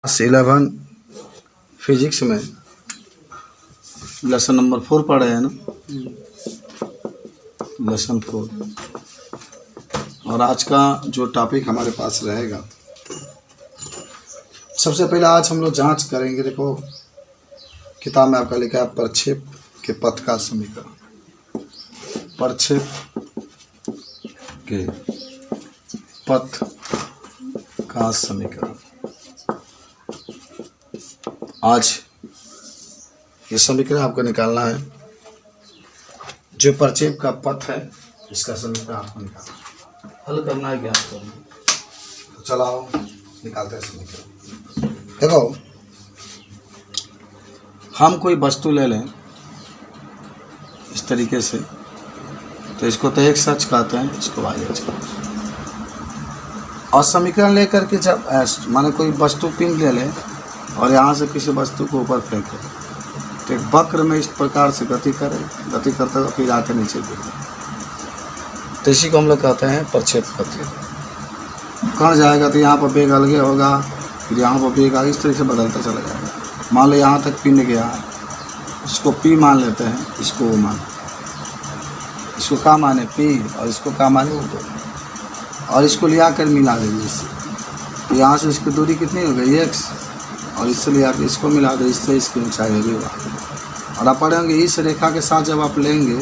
11 physics में lesson number 4 पढ़ रहे हैं ना, लेसन 4। और आज का जो टॉपिक हमारे पास रहेगा, सबसे पहले आज हम लोग जांच करेंगे। देखो किताब में आपका लिखा है प्रक्षेप के पथ का समीकरण। प्रक्षेप के पथ का समीकरण आज ये समीकरण आपको निकालना है। जो प्रक्षेप का पथ है इसका समीकरण आपको निकालना, हल करना है, ज्ञात करना है। तो चलाओ निकालते हैं समीकरण। देखो हम कोई वस्तु ले लें इस तरीके से, तो इसको तो x अक्ष कहते हैं, इसको y अक्ष कहते हैं। और समीकरण लेकर के जब माने कोई वस्तु पिंड ले लें और यहाँ से किसी वस्तु को ऊपर फेंके, तो एक वक्र में इस प्रकार से गति करते हुए फिर आके नीचे गिरे, तो इसी को हम लोग कहते हैं प्रक्षेप गति। कहाँ जाएगा तो यहाँ पर वेग अलगे होगा, फिर यहाँ पर वेग आगे, इस तरह से बदलता चला जाएगा। मान लो यहाँ तक पिंड गया, इसको P मान लेते हैं, इसको O मान, इसको क्या माने P और इसको क्या माने O, और इसको लिया कर मिला देंगे इससे। तो यहाँ से इसकी दूरी कितनी हो गई x, और इससे लिया कर इसको मिला दे, इससे इसकी ऊंचाई होगी y। और आप पढ़ेंगे इस रेखा के साथ जब आप लेंगे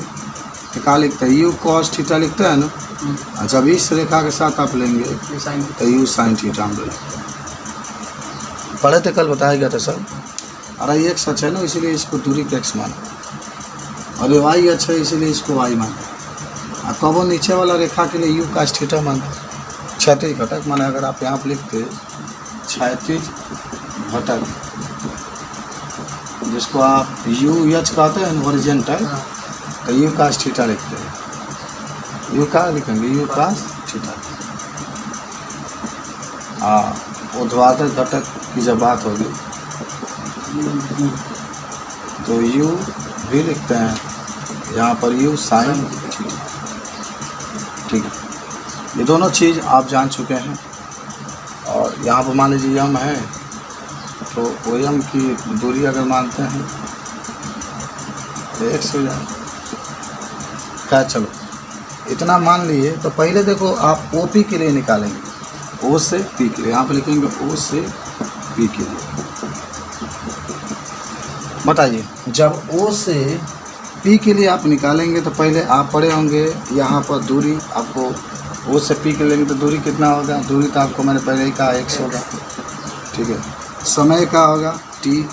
तो क्या लिखते हैं, u cos थीटा लिखते हैं ना। और जब इस रेखा के साथ आप लेंगे तो u sin थीटा में पढ़े थे, कल बताया गया था सर। अरे ये x है ना, इसीलिए इसको दूरी के x माना, और ये y अच्छा है इसीलिए इसको y माना। और कबो नीचे वाला रेखा के लिए u cos थीटा मानते, क्षैतिज घटक माने। अगर आप यहाँ पर लिखते क्षैतिज घटक, जिसको आप u h कहते हैं हॉरिजॉन्टल, तो u cos थीटा लिखते हैं। u का लिखेंगे u cos थीटा। ऊर्ध्वाधर घटक की जब बात होगी तो u भी लिखते हैं, यहाँ पर u sin थीटा। ठीक है, ये दोनों चीज़ आप जान चुके हैं। और यहाँ पर मान लीजिए m है, तो m की दूरी अगर मानते हैं तो x हो जाए क्या। चलो इतना मान लिए, तो पहले देखो आप OP के लिए निकालेंगे, O से P के लिए। यहाँ पर लिखेंगे O से P के लिए। बताइए, जब O से P के लिए आप निकालेंगे तो पहले आप पढ़े होंगे यहाँ पर दूरी। आपको O से P के लेंगे तो दूरी कितना होगा, दूरी तो आपको मैंने पहले ही कहा x होगा। ठीक है, समय का होगा t,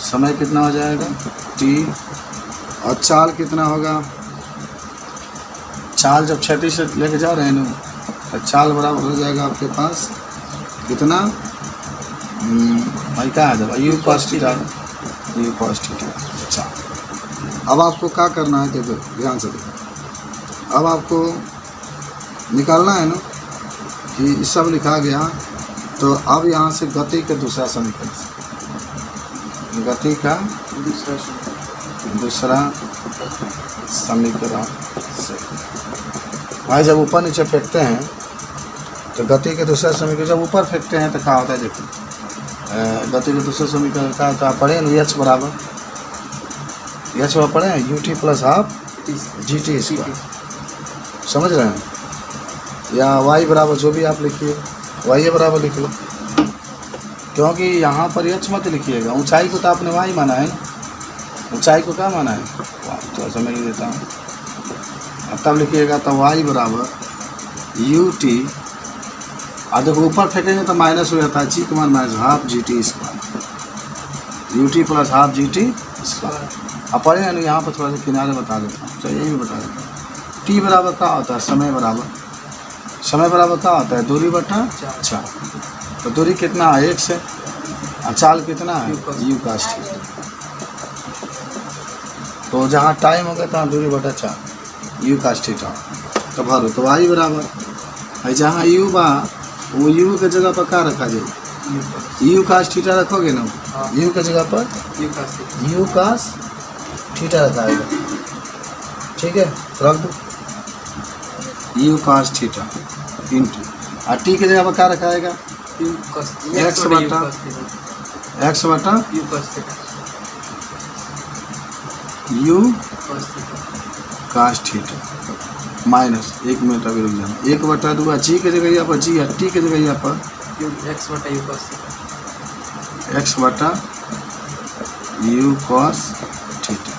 समय कितना हो जाएगा t, और चाल कितना होगा, चाल जब क्षैतिज से लेके जा रहे हैं ना, तो चाल बराबर हो जाएगा आपके पास कितना, भाई क्या आ जाएगा u cos theta, u cos theta. अच्छा, अब आपको क्या करना है, देखो ध्यान से देखो। अब आपको निकालना है ना कि ये सब लिखा गया, तो अब यहाँ से गति के दूसरा समीकरण से, गति का दूसरा समीकरण से भाई जब ऊपर नीचे फेंकते हैं तो गति के दूसरा समीकरण जब ऊपर फेंकते हैं तो क्या होता है। देखो गति के दूसरा समीकरण का तो आप पढ़े ना, h बराबर पढ़े हैं ut plus half gt square, समझ रहे हैं। या y बराबर जो भी आप लिखिए, y बराबर लिख लो, क्योंकि यहाँ पर h मत लिखिएगा। ऊंचाई को तो आपने y माना है ना, ऊंचाई को क्या माना है, थोड़ा सा मैं लिख देता हूँ। तब लिखिएगा तो y बराबर ut, और देखो ऊपर फेंकेंगे तो माइनस हो जाता है, जी का मान minus half gt square, ut plus half gt square. अब पढ़े हैं ना, यहाँ पर थोड़ा सा किनारे बता देता हूँ, चलिए ये भी बता देता हूँ। t बराबर क्या होता है, समय बराबर क्या होता है, दूरी बटा चाल। तो दूरी कितना है, x है, और चाल कितना है, u cos थीटा। तो जहाँ टाइम होगा तहाँ दूरी बटा चाल, u cos थीटा। तो भरो तो y बराबर है, जहाँ u बा वो u के जगह पर क्या रखा जाए, u cos थीटा रखोगे ना, u के जगह पर u cos थीटा रखा है। ठीक है, रख दो u cos थीटा इंटू, और t के जगह पर क्या रखाएगा, एक्स बटा u cos theta minus 1 minute अभी रुक जाना 1/2 जी के जगह यहाँ पर जी है टी के जगह यहाँ पर एक्स बटा यू कॉस थीटा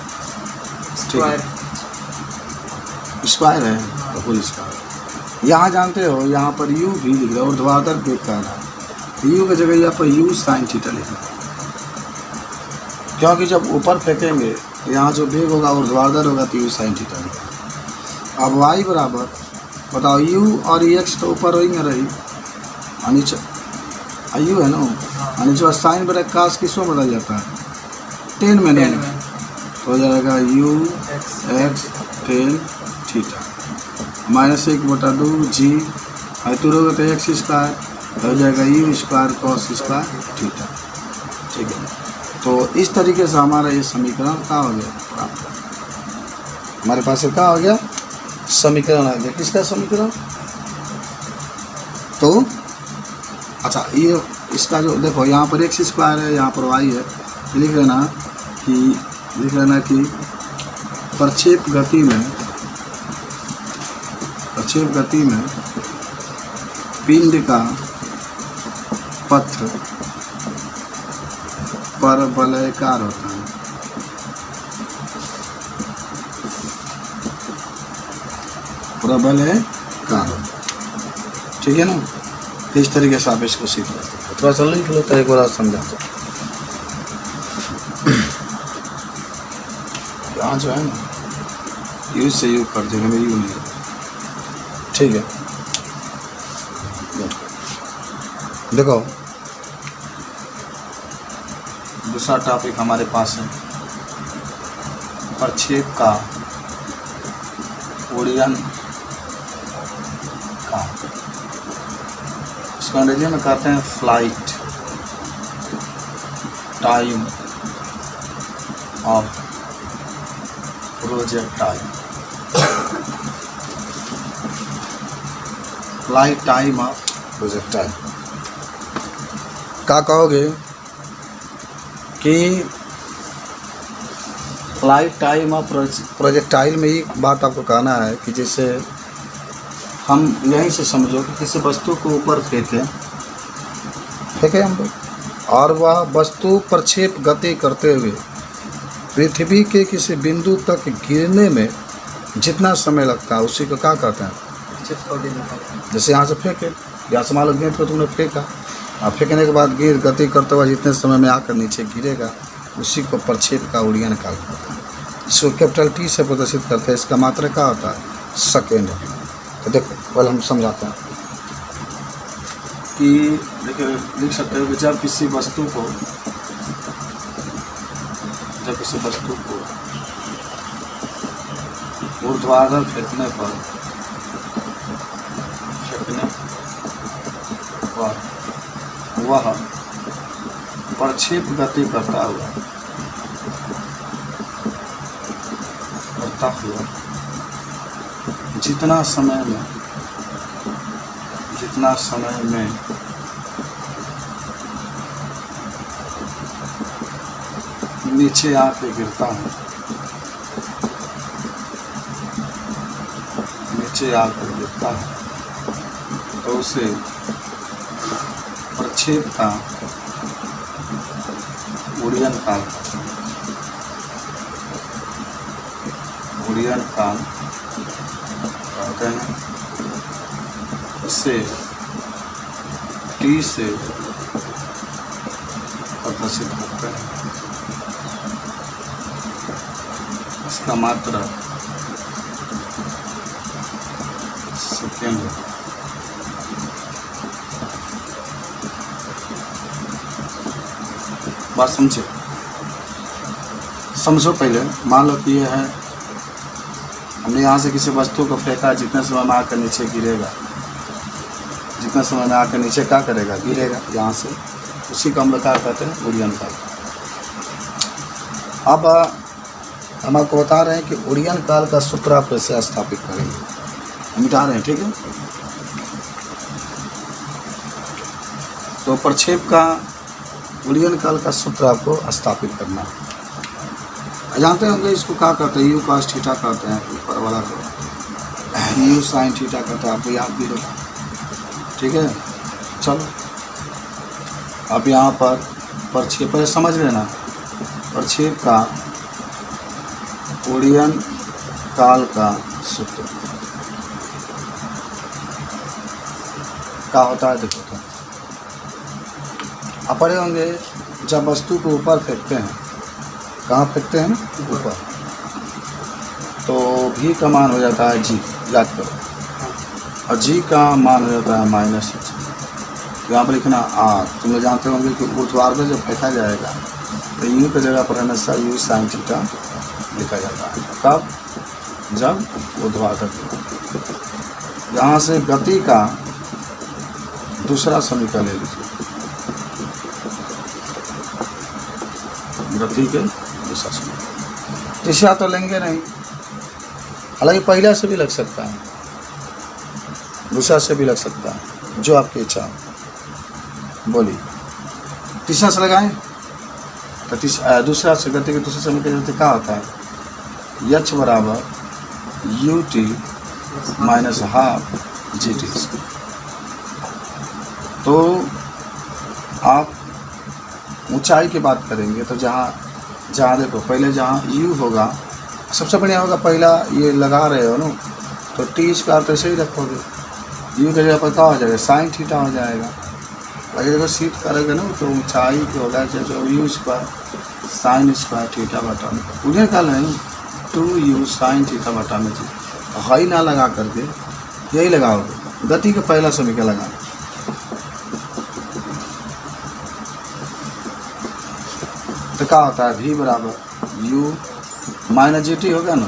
स्क्वायर है फुल स्क्वायर। यहाँ जानते हो यहाँ पर यू भी लिख रहा है और ऊर्ध्वाधर वेग कह रहा है यू की जगह यहाँ पर यू साइन थीटा लिखना क्योंकि जब ऊपर फेंकेंगे यहाँ जो वेग होगा ऊर्ध्वाधर होगा तो यू साइन थीटा लिखना। अब y बराबर बताओ u और x तो ऊपर ही में रही नीचे यू है ना नीचे साइन बटा कास किसमें बदल जाता है 10 में नहीं तो हो जाएगा u x 10 theta minus 1/2 g two होगा तो एक्स स्क्वायर हो जाएगा u square cos square theta. ठीक है तो इस तरीके से हमारा ये समीकरण क्या हो गया प्राप्त हमारे पास क्या हो गया समीकरण आ गया किसका समीकरण। तो अच्छा ये इसका जो देखो यहाँ पर एक्स स्क्वायर है यहाँ पर वाई है लिख लेना कि प्रक्षेप गति में पिंड का पथ परवलयाकार होता है। परवलयाकार ठीक है ना इस तरीके से आप इसको सीख लेते हो थोड़ा सा लिख लो तो एक बार समझा दो। यहाँ जो है ना यू से यू कर देगा मेरी यू नहीं ठीक है। देखो दूसरा टॉपिक हमारे पास है प्रक्षेप का उड़यन का इसको अंग्रेजी में कहते हैं flight time of projectile. Flight time of projectile क्या कहोगे कि फ्लाइट टाइम ऑफ प्रोजेक्टाइल में ही बात आपको कहना है कि जैसे हम यहीं से समझो कि किसी वस्तु को ऊपर फेंके हम लोग और वह वस्तु प्रक्षेप गति करते हुए पृथ्वी के किसी बिंदु तक गिरने में जितना समय लगता है उसी को क्या कहते हैं। जैसे यहाँ से फेंके यहाँ से मान लो गेंद को तुमने फेंका और फेंकने के बाद गेंद गति करते हुए जितने समय में आकर नीचे गिरेगा उसी को प्रक्षेप का उड़यन काल कहते हैं। इसको कैपिटल टी से प्रदर्शित करते हैं। इसका मात्रा क्या होता है सेकेंड। तो देखो पहले हम समझाते हैं कि देखिए लिख सकते हो कि जब किसी वस्तु को ऊर्ध्वाधर फेंकने पर वह प्रक्षेप गति करता हुआ जितना समय में नीचे आके गिरता है तो उसे प्रक्षेप का उड़यन काल कहते हैं। इसे टी से प्रदर्शित करते हैं। इसका मात्रा सेकेंड। बात समझो पहले मान लो कि ये है हमने यहाँ से किसी वस्तु को फेंका जितने समय में आकर नीचे गिरेगा जितने समय में आकर नीचे क्या करेगा गिरेगा यहाँ से उसी को हम लोग क्या कहते हैं उड़यन काल। अब हम आपको बता रहे हैं कि उड़यन काल का सूत्र आप कैसे स्थापित करेंगे हम मिटा रहे हैं ठीक है। तो प्रक्षेप का बूलियन काल का सूत्र आपको स्थापित करना है। जानते होंगे इसको क्या कहते हैं, यू cos थीटा कहते हैं, ऊपर वाला को यू sin थीटा कहते हैं, आपको याद भी होगा। ठीक है, चलो अब यहाँ पर प्रक्षेप पहले समझ लेना, प्रक्षेप का बूलियन काल का सूत्र क्या होता है। देखो तो आप पढ़े होंगे, जब वस्तु को ऊपर फेंकते हैं, कहाँ फेंकते हैं, ऊपर, तो भी का मान हो जाता है जी, याद करो, और जी का मान हो जाता है -h। यहाँ पर लिखना आर। तुम लोग जानते होंगे कि ऊर्ध्वाधर में जब फेंका जाएगा तो यू की जगह पर हमेशा यू sin थीटा लिखा जाता है। कब, जब ऊर्ध्वाधर। यहाँ से गति का दूसरा समीकरण ले लीजिए, गति के दूसरा समीकरण। तीसरा तो लेंगे नहीं, हालांकि पहला से भी लग सकता है, दूसरा से भी लग सकता है, जो आपकी इच्छा हो। बोलिए, तीसरा से लगाएं तो दूसरा से गति के दूसरे समीकरण क्या होता है, h बराबर ut -12 gt। तो आप ऊंचाई की बात करेंगे तो जहाँ देखो, पहले जहाँ u होगा सबसे बढ़िया होगा, पहला ये लगा रहे हो ना, तो t² तो ऐसे ही रखोगे, u के जगह पर क्या हो जाएगा, sin थीटा हो जाएगा। अगर देखो सीट करेंगे ना तो ऊंचाई की होगा जो u² sin² थीटा बटा में, उन्हें कल नहीं 2u sin थीटा बटा में जी, हाई ना लगा करके यही लगाओगे, गति का पहला समीकरण लगा। तो क्या होता है, v बराबर u -gt होगा ना,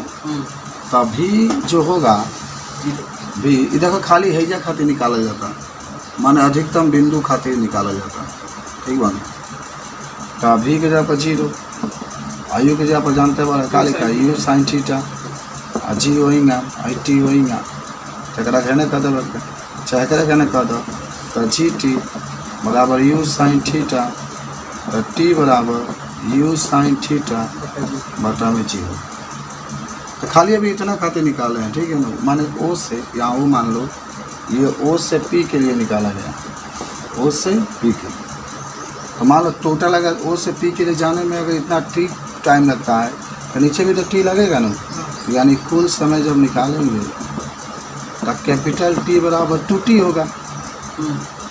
तो v जो होगा, v इधर को खाली हैजा खातिर निकाला जाता है, माने अधिकतम बिंदु खातिर निकाला जाता है। ठीक बा, तो v के जगह पर 0, आयु के जगह पर जानते वाला का लिखा है, u sin थीटा, आ जी होइंगा, आई टी होइंगा, तकरा कहने कह दो, चाहे करे कहने कह दो, तो जी टी बराबर u sin थीटा, तो t बराबर u sin थीटा बटा में 0। तो खाली अभी इतना खाते निकाले हैं, ठीक है ना, माने ओ से, यहाँ वो मान लो ये ओ से पी के लिए निकाला गया, ओ से पी के, तो मान लो टोटल अगर ओ से पी के लिए जाने में अगर इतना टी टाइम लगता है तो नीचे भी तो टी लगेगा ना, यानी कुल समय जब निकालेंगे तो कैपिटल टी बराबर 2t होगा,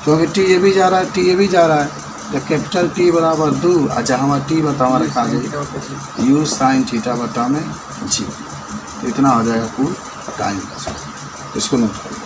क्योंकि टी ये भी जा रहा है, टी ये भी जा रहा है, तो कैपिटल टी बराबर 2, और जहाँ टी बतावा रखा जाए u sin थीटा बटा में जी, इतना हो जाएगा कुल टाइम। इसको नोट करो।